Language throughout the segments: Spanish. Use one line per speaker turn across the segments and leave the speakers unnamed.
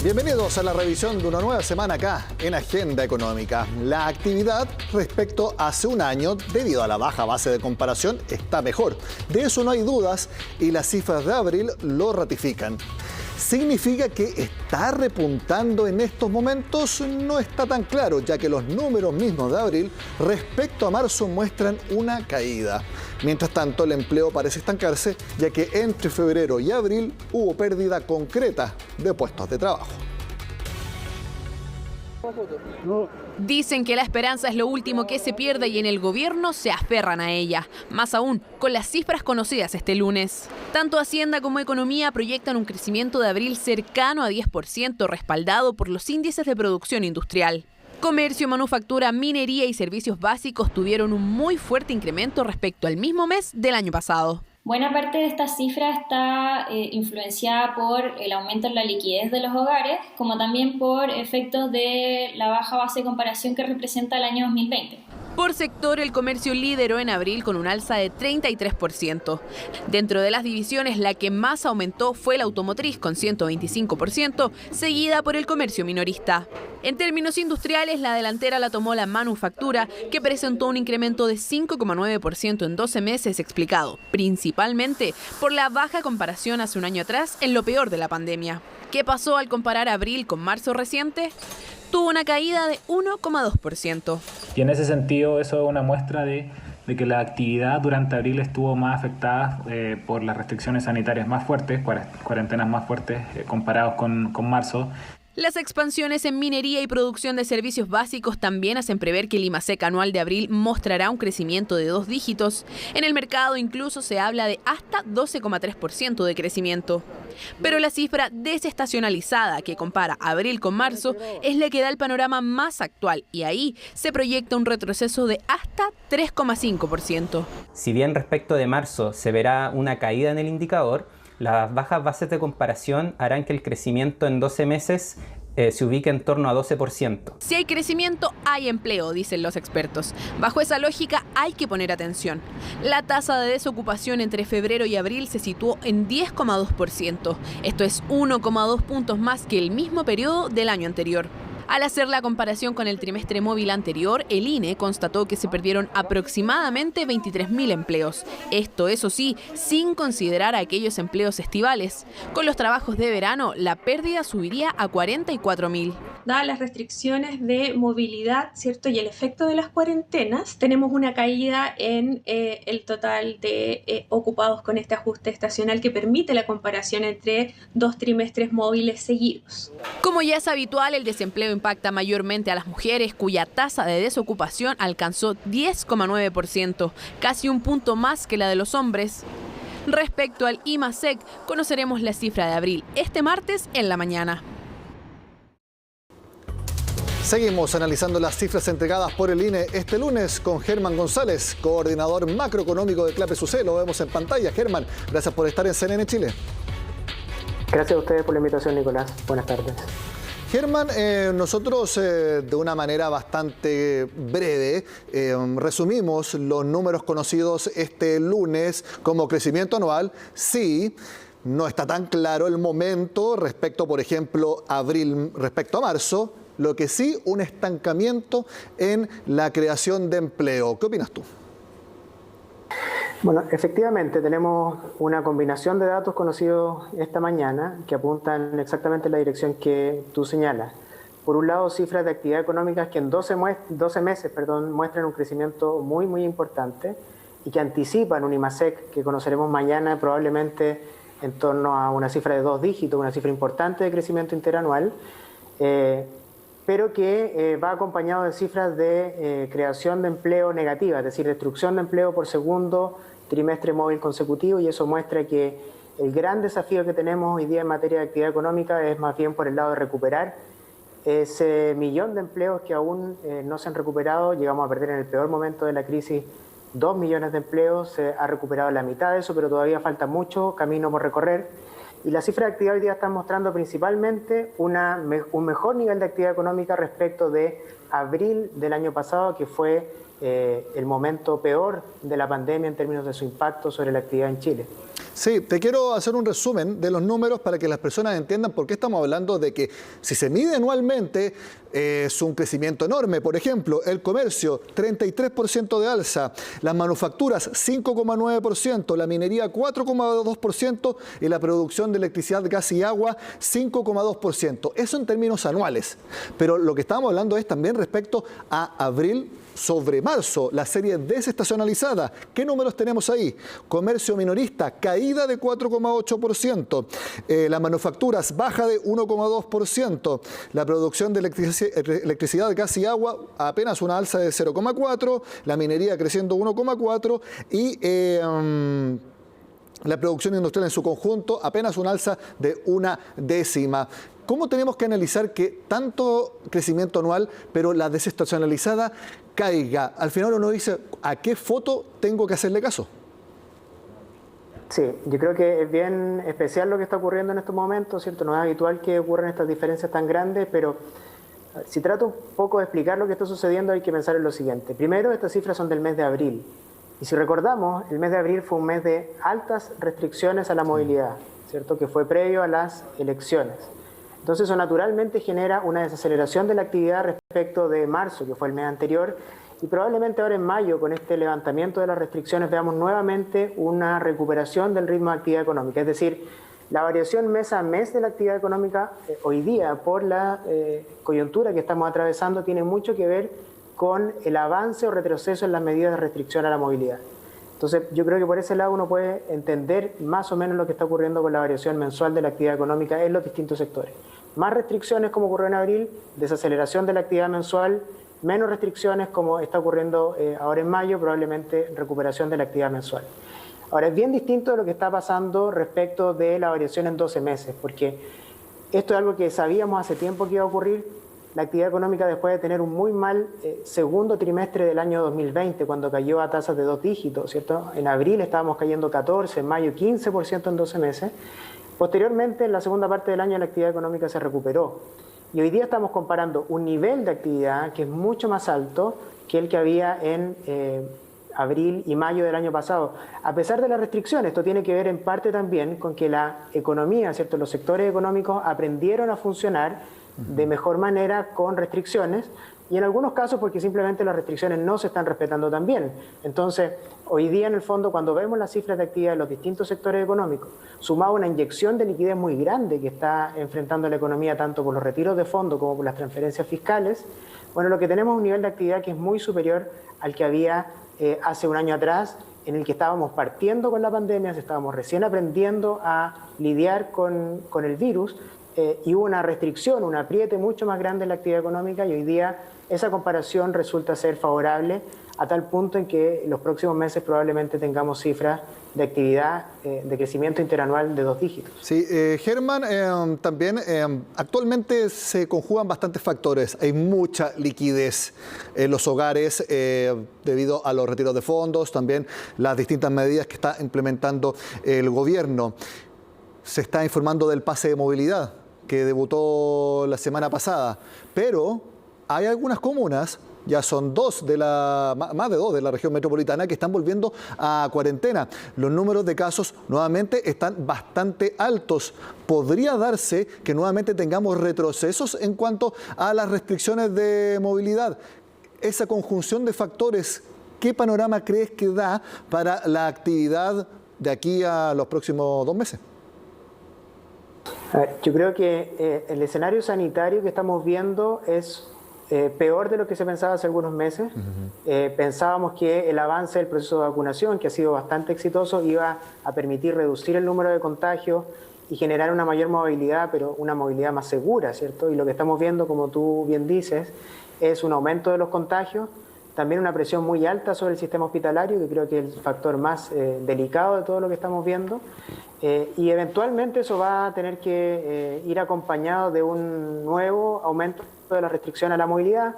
Bienvenidos a la revisión de una nueva semana acá en Agenda Económica. La actividad respecto a hace un año, debido a la baja base de comparación, está mejor. De eso no hay dudas y las cifras de abril lo ratifican. ¿Significa que está repuntando en estos momentos? No está tan claro, ya que los números mismos de abril respecto a marzo muestran una caída. Mientras tanto, el empleo parece estancarse, ya que entre febrero y abril hubo pérdida concreta de puestos de trabajo.
Dicen que la esperanza es lo último que se pierde y en el gobierno se aferran a ella. Más aún, con las cifras conocidas este lunes. Tanto Hacienda como Economía proyectan un crecimiento de abril cercano a 10%, respaldado por los índices de producción industrial. Comercio, manufactura, minería y servicios básicos tuvieron un muy fuerte incremento respecto al mismo mes del año pasado.
Buena parte de esta cifra está influenciada por el aumento en la liquidez de los hogares, como también por efectos de la baja base de comparación que representa el año 2020.
Por sector, el comercio lideró en abril con un alza de 33%. Dentro de las divisiones, la que más aumentó fue la automotriz con 125%, seguida por el comercio minorista. En términos industriales, la delantera la tomó la manufactura, que presentó un incremento de 5,9% en 12 meses, explicado principalmente por la baja comparación hace un año atrás en lo peor de la pandemia. ¿Qué pasó al comparar abril con marzo reciente? Tuvo una caída de 1,2%.
Y en ese sentido eso es una muestra de que la actividad durante abril estuvo más afectada por las restricciones sanitarias más fuertes, cuarentenas más fuertes comparados con marzo.
Las expansiones en minería y producción de servicios básicos también hacen prever que el IMASEC anual de abril mostrará un crecimiento de 2 dígitos. En el mercado incluso se habla de hasta 12,3% de crecimiento. Pero la cifra desestacionalizada que compara abril con marzo es la que da el panorama más actual y ahí se proyecta un retroceso de hasta 3,5%.
Si bien respecto de marzo se verá una caída en el indicador, las bajas bases de comparación harán que el crecimiento en 12 meses se ubique en torno a 12%.
Si hay crecimiento, hay empleo, dicen los expertos. Bajo esa lógica hay que poner atención. La tasa de desocupación entre febrero y abril se situó en 10,2%. Esto es 1,2 puntos más que el mismo periodo del año anterior. Al hacer la comparación con el trimestre móvil anterior, el INE constató que se perdieron aproximadamente 23.000 empleos. Esto, eso sí, sin considerar aquellos empleos estivales. Con los trabajos de verano, la pérdida subiría a 44.000.
Dadas las restricciones de movilidad, ¿cierto? Y el efecto de las cuarentenas, tenemos una caída en el total de ocupados con este ajuste estacional que permite la comparación entre 2 trimestres móviles seguidos.
Como ya es habitual, el desempleo impacta mayormente a las mujeres, cuya tasa de desocupación alcanzó 10,9%, casi un punto más que la de los hombres. Respecto al IMASEC, conoceremos la cifra de abril este martes en la mañana.
Seguimos analizando las cifras entregadas por el INE este lunes con Germán González, coordinador macroeconómico de Clape SUSE. Lo vemos en pantalla. Germán, gracias por estar en CNN Chile.
Gracias a ustedes por la invitación, Nicolás. Buenas tardes.
Germán, nosotros de una manera bastante breve resumimos los números conocidos este lunes como crecimiento anual. Sí, no está tan claro el momento respecto, por ejemplo, abril respecto a marzo. Lo que sí, un estancamiento en la creación de empleo. ¿Qué opinas tú?
Bueno, efectivamente tenemos una combinación de datos conocidos esta mañana que apuntan exactamente en la dirección que tú señalas. Por un lado, cifras de actividad económica que en 12 meses muestran un crecimiento muy importante y que anticipan un IMASEC que conoceremos mañana probablemente en torno a una cifra de 2 dígitos, una cifra importante de crecimiento interanual. Pero que va acompañado de cifras de creación de empleo negativa, es decir, destrucción de empleo por segundo trimestre móvil consecutivo, y eso muestra que el gran desafío que tenemos hoy día en materia de actividad económica es más bien por el lado de recuperar ese millón de empleos que aún no se han recuperado. Llegamos a perder en el peor momento de la crisis 2 millones de empleos, se ha recuperado la mitad de eso, pero todavía falta mucho camino por recorrer. Y las cifras de actividad hoy día están mostrando principalmente un mejor nivel de actividad económica respecto de abril del año pasado, que fue el momento peor de la pandemia en términos de su impacto sobre la actividad en Chile.
Sí, te quiero hacer un resumen de los números para que las personas entiendan por qué estamos hablando de que si se mide anualmente es un crecimiento enorme. Por ejemplo, el comercio, 33% de alza, las manufacturas, 5,9%, la minería, 4,2% y la producción de electricidad, gas y agua, 5,2%. Eso en términos anuales. Pero lo que estamos hablando es también respecto a abril sobre marzo, la serie desestacionalizada. ¿Qué números tenemos ahí? Comercio minorista, caída de 4,8%. Las manufacturas, baja de 1,2%. La producción de electricidad, gas y agua, apenas una alza de 0,4%. La minería creciendo 1,4%. Y la producción industrial en su conjunto, apenas una alza de 0,1%. ¿Cómo tenemos que analizar que tanto crecimiento anual, pero la desestacionalizada caiga? Al final uno dice, ¿a qué foto tengo que hacerle caso?
Sí, yo creo que es bien especial lo que está ocurriendo en estos momentos, ¿cierto? No es habitual que ocurran estas diferencias tan grandes, pero si trato un poco de explicar lo que está sucediendo, hay que pensar en lo siguiente. Primero, estas cifras son del mes de abril. Y si recordamos, el mes de abril fue un mes de altas restricciones a la movilidad, ¿cierto? Que fue previo a las elecciones. Entonces eso naturalmente genera una desaceleración de la actividad respecto de marzo, que fue el mes anterior, y probablemente ahora en mayo, con este levantamiento de las restricciones, veamos nuevamente una recuperación del ritmo de actividad económica. Es decir, la variación mes a mes de la actividad económica hoy día, por la coyuntura que estamos atravesando, tiene mucho que ver con el avance o retroceso en las medidas de restricción a la movilidad. Entonces, yo creo que por ese lado uno puede entender más o menos lo que está ocurriendo con la variación mensual de la actividad económica en los distintos sectores. Más restricciones como ocurrió en abril, desaceleración de la actividad mensual, menos restricciones como está ocurriendo ahora en mayo, probablemente recuperación de la actividad mensual. Ahora, es bien distinto de lo que está pasando respecto de la variación en 12 meses, porque esto es algo que sabíamos hace tiempo que iba a ocurrir. La actividad económica, después de tener un muy mal segundo trimestre del año 2020, cuando cayó a tasas de 2 dígitos, ¿cierto? En abril estábamos cayendo 14%, en mayo 15% en 12 meses. Posteriormente, en la segunda parte del año, la actividad económica se recuperó. Y hoy día estamos comparando un nivel de actividad que es mucho más alto que el que había en abril y mayo del año pasado. A pesar de las restricciones, esto tiene que ver en parte también con que la economía, ¿cierto? Los sectores económicos aprendieron a funcionar de mejor manera con restricciones, y en algunos casos porque simplemente las restricciones no se están respetando tan bien. Entonces, hoy día en el fondo, cuando vemos las cifras de actividad de los distintos sectores económicos, sumado a una inyección de liquidez muy grande que está enfrentando la economía tanto por los retiros de fondos como por las transferencias fiscales, bueno, lo que tenemos es un nivel de actividad que es muy superior al que había hace un año atrás, en el que estábamos partiendo con la pandemia, estábamos recién aprendiendo a lidiar con el virus, y hubo una restricción, un apriete mucho más grande en la actividad económica, y hoy día esa comparación resulta ser favorable a tal punto en que en los próximos meses probablemente tengamos cifras de actividad de crecimiento interanual de 2 dígitos.
Sí, Germán, también actualmente se conjugan bastantes factores. Hay mucha liquidez en los hogares debido a los retiros de fondos, también las distintas medidas que está implementando el gobierno. Se está informando del pase de movilidad que debutó la semana pasada, pero hay algunas comunas, ya son más de dos de la región metropolitana, que están volviendo a cuarentena. Los números de casos nuevamente están bastante altos. ¿Podría darse que nuevamente tengamos retrocesos en cuanto a las restricciones de movilidad? Esa conjunción de factores, ¿qué panorama crees que da para la actividad de aquí a los próximos 2 meses?
Yo creo que el escenario sanitario que estamos viendo es peor de lo que se pensaba hace algunos meses. Pensábamos que el avance del proceso de vacunación, que ha sido bastante exitoso, iba a permitir reducir el número de contagios y generar una mayor movilidad, pero una movilidad más segura, ¿cierto? Y lo que estamos viendo, como tú bien dices, es un aumento de los contagios, también una presión muy alta sobre el sistema hospitalario, que creo que es el factor más delicado de todo lo que estamos viendo, y eventualmente eso va a tener que ir acompañado de un nuevo aumento de la restricción a la movilidad.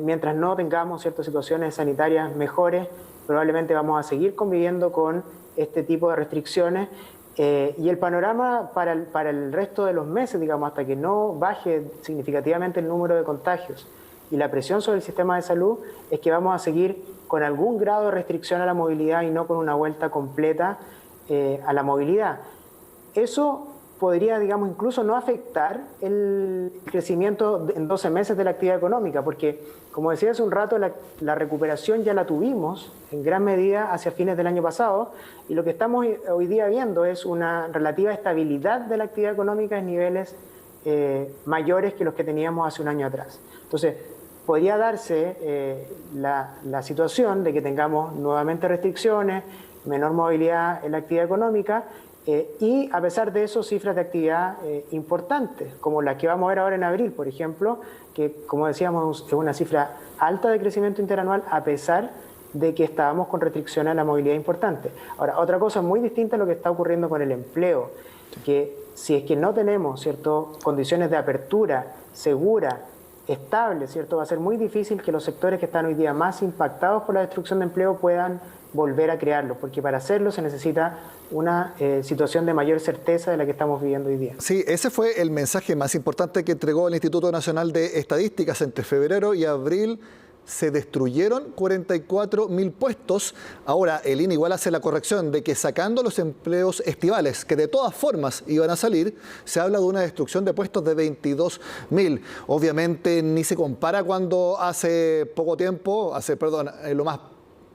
Mientras no tengamos ciertas situaciones sanitarias mejores, probablemente vamos a seguir conviviendo con este tipo de restricciones, y el panorama para el resto de los meses, digamos, hasta que no baje significativamente el número de contagios y la presión sobre el sistema de salud, es que vamos a seguir con algún grado de restricción a la movilidad y no con una vuelta completa a la movilidad. Eso podría, digamos, incluso no afectar el crecimiento en 12 meses de la actividad económica, porque, como decía hace un rato, la recuperación ya la tuvimos en gran medida hacia fines del año pasado, y lo que estamos hoy día viendo es una relativa estabilidad de la actividad económica en niveles mayores que los que teníamos hace un año atrás. Entonces, podría darse la situación de que tengamos nuevamente restricciones, menor movilidad en la actividad económica, y a pesar de eso, cifras de actividad importantes, como las que vamos a ver ahora en abril, por ejemplo, que, como decíamos, es una cifra alta de crecimiento interanual a pesar de que estábamos con restricciones a la movilidad importante. Ahora, otra cosa muy distinta es lo que está ocurriendo con el empleo, que si es que no tenemos, ¿cierto?, condiciones de apertura segura, estable, ¿cierto?, va a ser muy difícil que los sectores que están hoy día más impactados por la destrucción de empleo puedan volver a crearlo, porque para hacerlo se necesita una situación de mayor certeza de la que estamos viviendo hoy día.
Sí, ese fue el mensaje más importante que entregó el Instituto Nacional de Estadísticas. Entre febrero y abril se destruyeron 44.000 puestos. Ahora, el INE igual hace la corrección de que sacando los empleos estivales, que de todas formas iban a salir, se habla de una destrucción de puestos de 22.000. Obviamente ni se compara cuando hace poco tiempo, lo más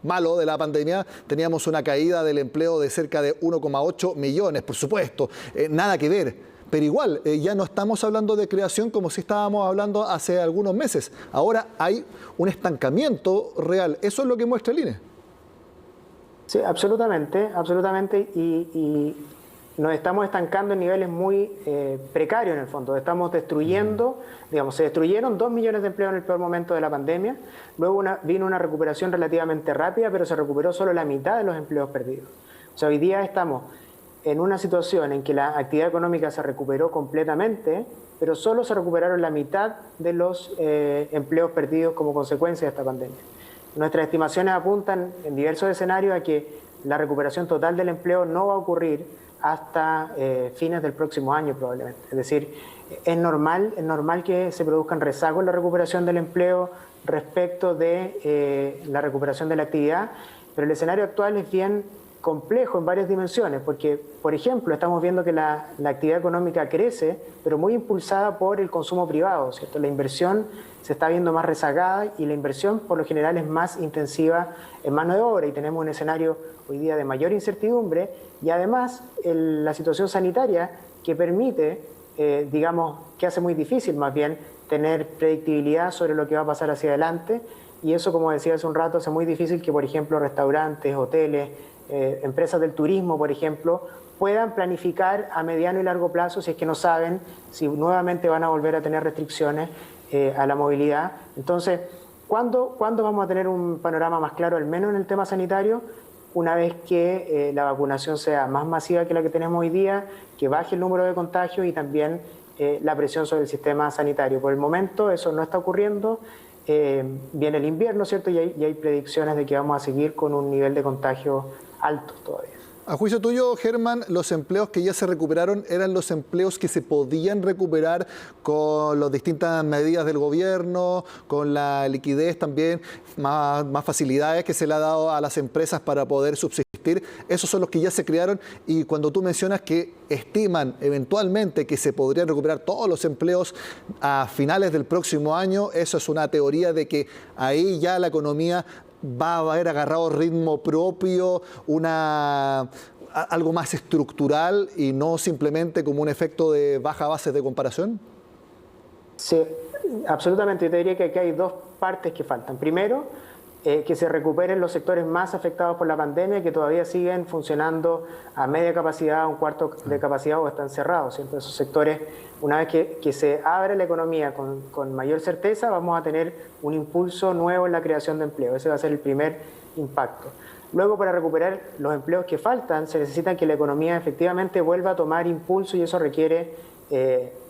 malo de la pandemia, teníamos una caída del empleo de cerca de 1,8 millones, por supuesto, nada que ver. Pero igual, ya no estamos hablando de creación como si estábamos hablando hace algunos meses. Ahora hay un estancamiento real. Eso es lo que muestra el INE.
Sí, absolutamente, absolutamente. Y nos estamos estancando en niveles muy precarios en el fondo. Estamos destruyendo, digamos, se destruyeron 2 millones de empleos en el peor momento de la pandemia. Luego vino una recuperación relativamente rápida, pero se recuperó solo la mitad de los empleos perdidos. O sea, hoy día estamos en una situación en que la actividad económica se recuperó completamente, pero solo se recuperaron la mitad de los empleos perdidos como consecuencia de esta pandemia. Nuestras estimaciones apuntan en diversos escenarios a que la recuperación total del empleo no va a ocurrir hasta fines del próximo año probablemente. Es decir, es normal que se produzcan rezagos en la recuperación del empleo respecto de la recuperación de la actividad, pero el escenario actual es bien complejo en varias dimensiones, porque, por ejemplo, estamos viendo que la actividad económica crece, pero muy impulsada por el consumo privado, ¿cierto? La inversión se está viendo más rezagada y la inversión, por lo general, es más intensiva en mano de obra, y tenemos un escenario hoy día de mayor incertidumbre, y además la situación sanitaria que permite, digamos, que hace muy difícil más bien tener predictibilidad sobre lo que va a pasar hacia adelante, y eso, como decía hace un rato, hace muy difícil que, por ejemplo, restaurantes, hoteles, empresas del turismo, por ejemplo, puedan planificar a mediano y largo plazo si es que no saben si nuevamente van a volver a tener restricciones a la movilidad. Entonces, ¿cuándo vamos a tener un panorama más claro, al menos en el tema sanitario? Una vez que la vacunación sea más masiva que la que tenemos hoy día, que baje el número de contagios y también la presión sobre el sistema sanitario. Por el momento eso no está ocurriendo. Viene el invierno, ¿cierto? Y hay predicciones de que vamos a seguir con un nivel de contagio alto todavía.
A juicio tuyo, Germán, los empleos que ya se recuperaron eran los empleos que se podían recuperar con las distintas medidas del gobierno, con la liquidez también, más facilidades que se le ha dado a las empresas para poder subsistir. Esos son los que ya se crearon, y cuando tú mencionas que estiman eventualmente que se podrían recuperar todos los empleos a finales del próximo año, eso es una teoría de que ahí ya la economía va a haber agarrado ritmo propio, algo más estructural y no simplemente como un efecto de baja base de comparación?
Sí, absolutamente. Yo te diría que aquí hay dos partes que faltan. Primero, que se recuperen los sectores más afectados por la pandemia, que todavía siguen funcionando a media capacidad, a un cuarto de capacidad, o están cerrados, ¿cierto? Esos sectores, una vez que se abre la economía con mayor certeza, vamos a tener un impulso nuevo en la creación de empleo. Ese va a ser el primer impacto. Luego, para recuperar los empleos que faltan, se necesita que la economía efectivamente vuelva a tomar impulso, y eso requiere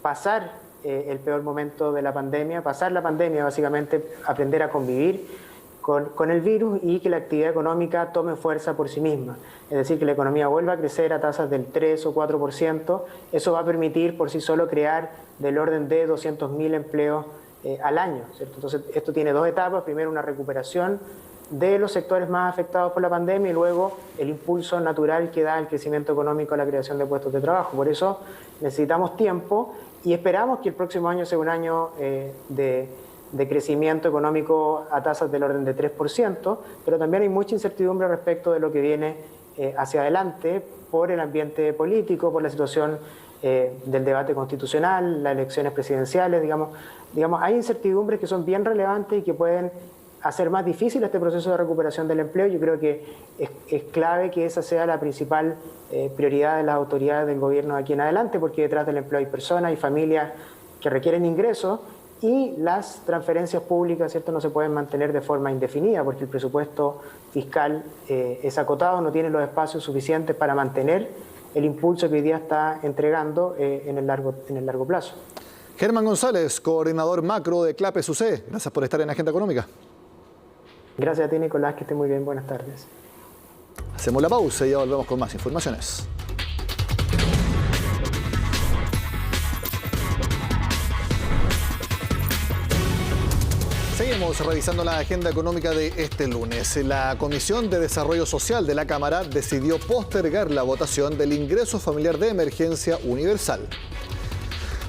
pasar el peor momento de la pandemia, pasar la pandemia, básicamente aprender a convivir con el virus, y que la actividad económica tome fuerza por sí misma. Es decir, que la economía vuelva a crecer a tasas del 3 o 4%. Eso va a permitir por sí solo crear del orden de 200.000 empleos al año, ¿cierto? Entonces, esto tiene dos etapas. Primero, una recuperación de los sectores más afectados por la pandemia y luego el impulso natural que da el crecimiento económico a la creación de puestos de trabajo. Por eso necesitamos tiempo y esperamos que el próximo año sea un año de crecimiento económico a tasas del orden de 3%, pero también hay mucha incertidumbre respecto de lo que viene hacia adelante por el ambiente político, por la situación del debate constitucional, las elecciones presidenciales, digamos, hay incertidumbres que son bien relevantes y que pueden hacer más difícil este proceso de recuperación del empleo. Yo creo que es clave que esa sea la principal prioridad de las autoridades del gobierno de aquí en adelante, porque detrás del empleo hay personas y familias que requieren ingresos y las transferencias públicas, ¿cierto?, no se pueden mantener de forma indefinida porque el presupuesto fiscal es acotado, no tiene los espacios suficientes para mantener el impulso que hoy día está entregando en el largo plazo.
Germán González, coordinador macro de CLAPES-UC, gracias por estar en Agenda Económica.
Gracias a ti, Nicolás, que esté muy bien. Buenas tardes.
Hacemos la pausa y ya volvemos con más informaciones. Seguimos revisando la agenda económica de este lunes. La Comisión de Desarrollo Social de la Cámara decidió postergar la votación del ingreso familiar de emergencia universal.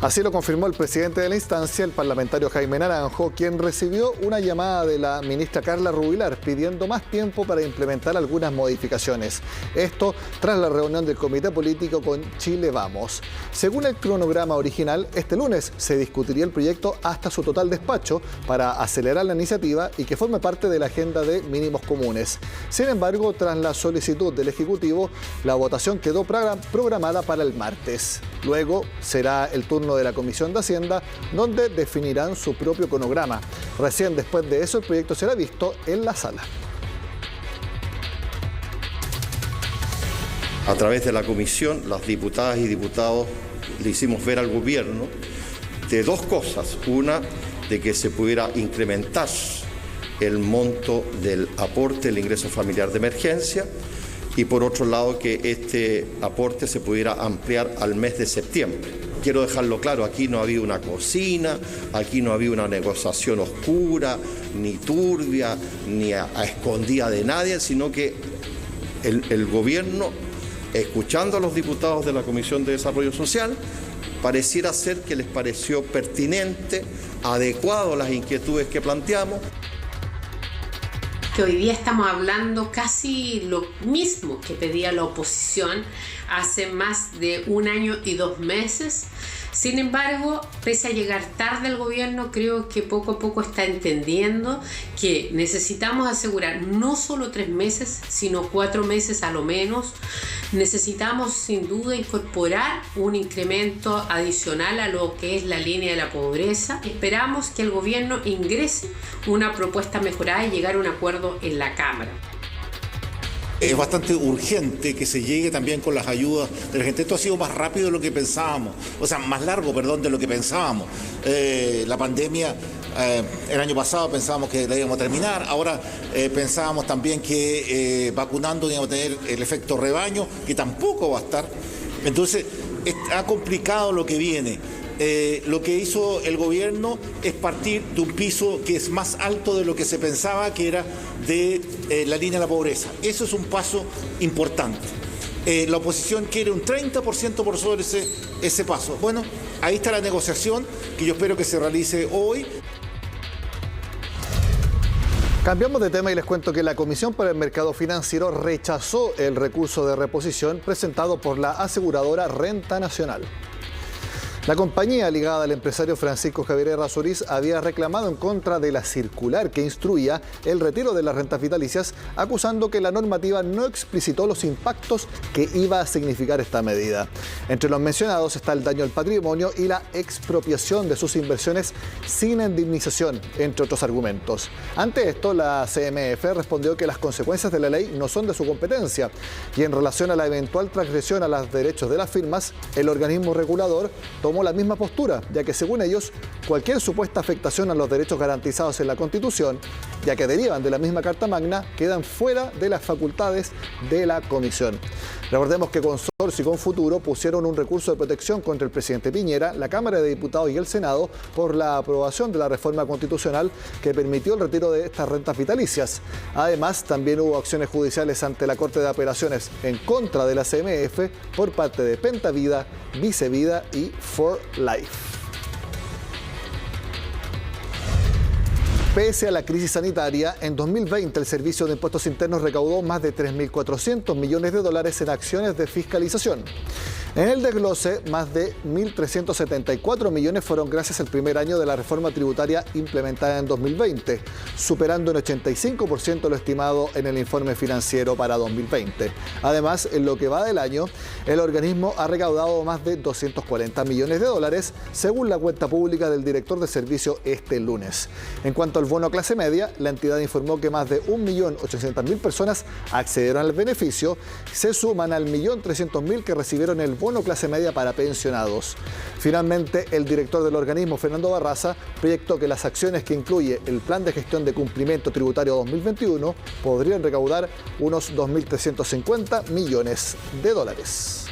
Así lo confirmó el presidente de la instancia, el parlamentario Jaime Naranjo, quien recibió una llamada de la ministra Carla Rubilar pidiendo más tiempo para implementar algunas modificaciones. Esto tras la reunión del Comité Político con Chile Vamos. Según el cronograma original, este lunes se discutiría el proyecto hasta su total despacho para acelerar la iniciativa y que forme parte de la agenda de mínimos comunes. Sin embargo, tras la solicitud del Ejecutivo, la votación quedó programada para el martes. Luego será el turno de la Comisión de Hacienda, donde definirán su propio cronograma. Recién después de eso, el proyecto será visto en la sala.
A través de la comisión, las diputadas y diputados le hicimos ver al gobierno de dos cosas. Una, de que se pudiera incrementar el monto del aporte del ingreso familiar de emergencia, y por otro lado que este aporte se pudiera ampliar al mes de septiembre. Quiero dejarlo claro, aquí no ha habido una cocina, aquí no ha habido una negociación oscura, ni turbia, ni a escondida de nadie, sino que el gobierno, escuchando a los diputados de la Comisión de Desarrollo Social, pareciera ser que les pareció pertinente, adecuado a las inquietudes que planteamos.
Que hoy día estamos hablando casi lo mismo que pedía la oposición hace más de 1 año y 2 meses. Sin embargo, pese a llegar tarde el gobierno, creo que poco a poco está entendiendo que necesitamos asegurar no solo 3 meses, sino 4 meses a lo menos. Necesitamos sin duda incorporar un incremento adicional a lo que es la línea de la pobreza. Esperamos que el gobierno ingrese una propuesta mejorada y llegar a un acuerdo en la Cámara.
Es bastante urgente que se llegue también con las ayudas de la gente. Esto ha sido más rápido de lo que pensábamos, más largo, de lo que pensábamos. La pandemia, el año pasado pensábamos que la íbamos a terminar, ahora pensábamos también que vacunando íbamos a tener el efecto rebaño, que tampoco va a estar. Entonces, ha complicado lo que viene. Lo que hizo el gobierno es partir de un piso que es más alto de lo que se pensaba, que era de la línea de la pobreza. Eso es un paso importante. La oposición quiere un 30% por sobre ese paso. Bueno, ahí está la negociación que yo espero que se realice hoy.
Cambiamos de tema y les cuento que la Comisión para el Mercado Financiero rechazó el recurso de reposición presentado por la aseguradora Renta Nacional. La compañía ligada al empresario Francisco Javier Errázuriz había reclamado en contra de la circular que instruía el retiro de las rentas vitalicias, acusando que la normativa no explicitó los impactos que iba a significar esta medida. Entre los mencionados está el daño al patrimonio y la expropiación de sus inversiones sin indemnización, entre otros argumentos. Ante esto, la CMF respondió que las consecuencias de la ley no son de su competencia y en relación a la eventual transgresión a los derechos de las firmas, el organismo regulador tomó tomó la misma postura, ya que según ellos, cualquier supuesta afectación a los derechos garantizados en la Constitución, ya que derivan de la misma Carta Magna, quedan fuera de las facultades de la Comisión. Recordemos que Consorcio y Confuturo pusieron un recurso de protección contra el presidente Piñera, la Cámara de Diputados y el Senado por la aprobación de la reforma constitucional que permitió el retiro de estas rentas vitalicias. Además, también hubo acciones judiciales ante la Corte de Apelaciones en contra de la CMF por parte de Pentavida, Vicevida y For Life. Pese a la crisis sanitaria, en 2020 el Servicio de Impuestos Internos recaudó más de 3.400 millones de dólares en acciones de fiscalización. En el desglose, más de 1.374 millones fueron gracias al primer año de la reforma tributaria implementada en 2020, superando en 85% lo estimado en el informe financiero para 2020. Además, en lo que va del año, el organismo ha recaudado más de 240 millones de dólares, según la cuenta pública del director de servicio este lunes. En cuanto al bono clase media, la entidad informó que más de 1.800.000 personas accedieron al beneficio, se suman al 1.300.000 que recibieron el bono clase media para pensionados. Finalmente, el director del organismo, Fernando Barraza, proyectó que las acciones que incluye el Plan de Gestión de Cumplimiento Tributario 2021 podrían recaudar unos 2.350 millones de dólares.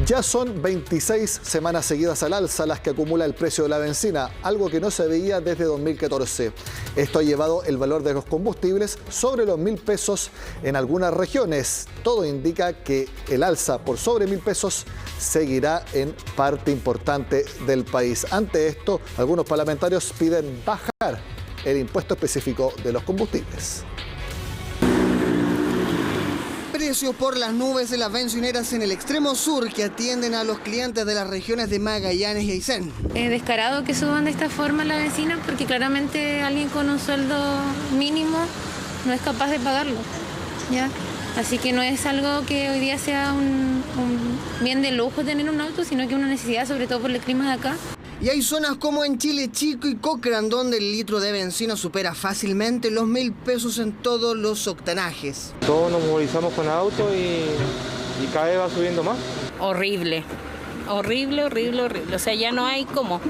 Ya son 26 semanas seguidas al alza las que acumula el precio de la benzina, algo que no se veía desde 2014. Esto ha llevado el valor de los combustibles sobre los 1.000 pesos en algunas regiones. Todo indica que el alza por sobre 1.000 pesos seguirá en parte importante del país. Ante esto, algunos parlamentarios piden bajar el impuesto específico de los combustibles.
Precios por las nubes de las benzineras en el extremo sur que atienden a los clientes de las regiones de Magallanes y Aysén.
Es descarado que suban de esta forma la benzina porque claramente alguien con un sueldo mínimo no es capaz de pagarlo, ¿ya? Así que no es algo que hoy día sea un bien de lujo tener un auto, sino que una necesidad, sobre todo por el clima de acá.
Y hay zonas como en Chile Chico y Cochrane donde el litro de benzina supera fácilmente los 1.000 pesos en todos los octanajes.
Todos nos movilizamos con auto y cada vez va subiendo más.
Horrible. Horrible. O sea, ya no hay cómo.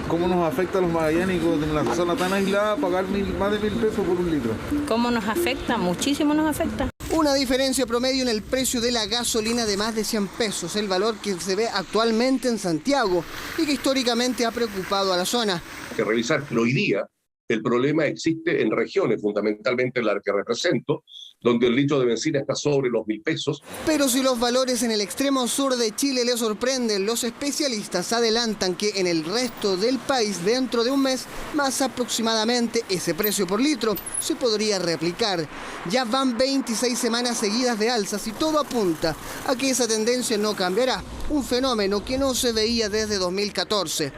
¿Cómo nos afecta a los magallánicos en una zona tan aislada pagar más de 1.000 pesos por un litro?
¿Cómo nos afecta? Muchísimo nos afecta.
Una diferencia promedio en el precio de la gasolina de más de 100 pesos, el valor que se ve actualmente en Santiago y que históricamente ha preocupado a la zona.
Hay que revisar, pero hoy día el problema existe en regiones, fundamentalmente la que represento, donde el litro de benzina está sobre los 1.000 pesos.
Pero si los valores en el extremo sur de Chile les sorprenden, los especialistas adelantan que en el resto del país, dentro de un mes, más aproximadamente ese precio por litro se podría replicar. Ya van 26 semanas seguidas de alzas y todo apunta a que esa tendencia no cambiará, un fenómeno que no se veía desde 2014.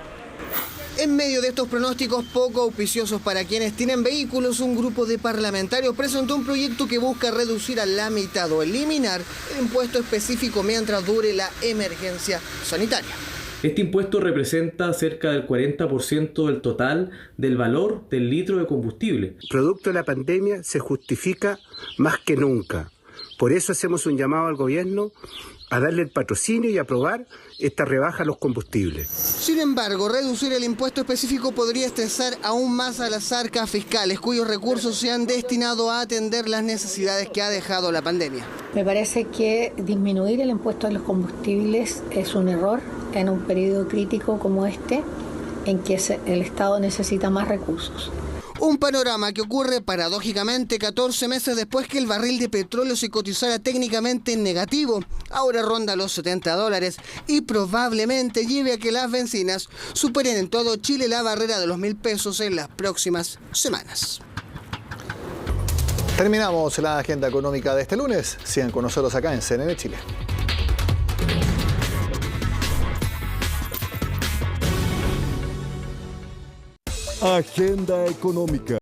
En medio de estos pronósticos poco auspiciosos para quienes tienen vehículos, un grupo de parlamentarios presentó un proyecto que busca reducir a la mitad o eliminar el impuesto específico mientras dure la emergencia sanitaria.
Este impuesto representa cerca del 40% del total del valor del litro de combustible.
Producto de la pandemia se justifica más que nunca. Por eso hacemos un llamado al gobierno a darle el patrocinio y aprobar esta rebaja a los combustibles.
Sin embargo, reducir el impuesto específico podría estresar aún más a las arcas fiscales, cuyos recursos se han destinado a atender las necesidades que ha dejado la pandemia.
Me parece que disminuir el impuesto a los combustibles es un error en un periodo crítico como este, en que el Estado necesita más recursos.
Un panorama que ocurre paradójicamente 14 meses después que el barril de petróleo se cotizara técnicamente en negativo. Ahora ronda los $70 y probablemente lleve a que las bencinas superen en todo Chile la barrera de los 1.000 pesos en las próximas semanas.
Terminamos la agenda económica de este lunes. Sigan con nosotros acá en CNN Chile.
Agenda económica.